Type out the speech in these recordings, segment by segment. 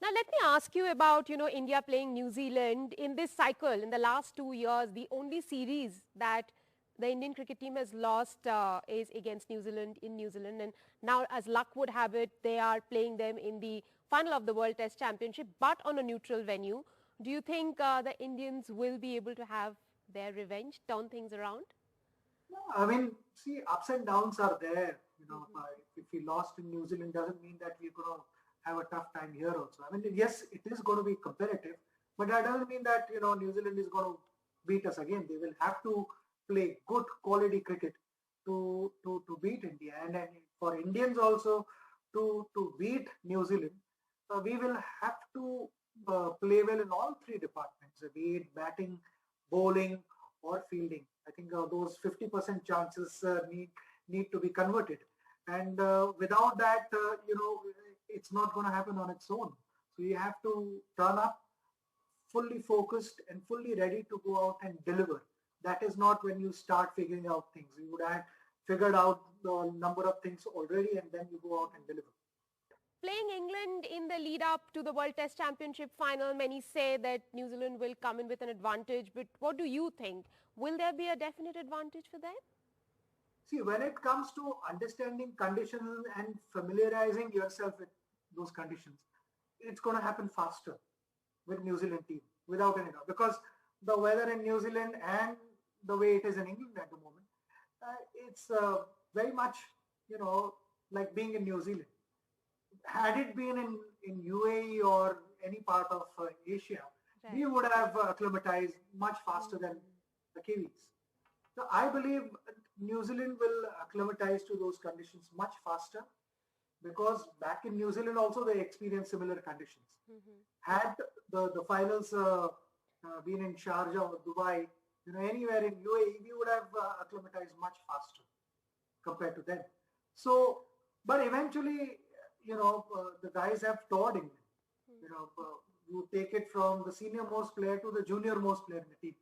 Now, let me ask you about, India playing New Zealand in this cycle. In the last 2 years, the only series that the Indian cricket team has lost is against New Zealand in New Zealand. And now, as luck would have it, they are playing them in the final of the World Test Championship, but on a neutral venue. Do you think the Indians will be able to have their revenge, turn things around? I mean, see, ups and downs are there. If we lost in New Zealand, doesn't mean that we're going to have a tough time here also. I mean, yes, it is going to be competitive, but that doesn't mean that New Zealand is going to beat us again. They will have to play good quality cricket to beat India, and for Indians also to beat New Zealand, we will have to play well in all three departments, be it batting, bowling, or fielding. I think those 50% chances need to be converted, and without that, it's not going to happen on its own. So you have to turn up fully focused and fully ready to go out and deliver. That is not when you start figuring out things. You would have figured out the number of things already, and then you go out and deliver. Playing England in the lead up to the World Test Championship final, many say that New Zealand will come in with an advantage. But what do you think? Will there be a definite advantage for them? See, when it comes to understanding conditions and familiarizing yourself with those conditions, it's going to happen faster with New Zealand team, without any doubt. Because the weather in New Zealand and the way it is in England at the moment, it's very much, like being in New Zealand. Had it been in UAE or any part of Asia, right, we would have acclimatized much faster than the Kiwis. So I believe New Zealand will acclimatize to those conditions much faster, because back in New Zealand also they experienced similar conditions. Had the finals been in Sharjah or Dubai, anywhere in UAE, we would have acclimatized much faster compared to them. So, but eventually, the guys have taught England. You take it from the senior most player to the junior most player in the team.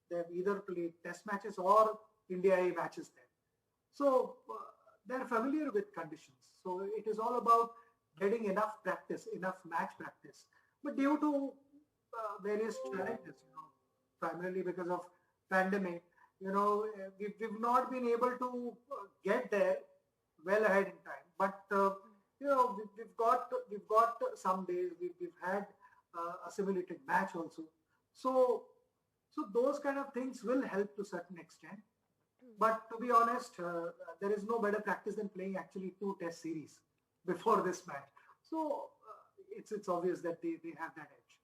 They have either played test matches or India A matches there. So they're familiar with conditions. So it is all about getting enough practice, enough match practice. But due to various challenges, primarily because of pandemic, we've not been able to get there well ahead in time. But we've got some days we've had a simulated match also. So those kind of things will help to a certain extent. But to be honest, there is no better practice than playing actually 2 test series before this match. So it's obvious that they have that edge.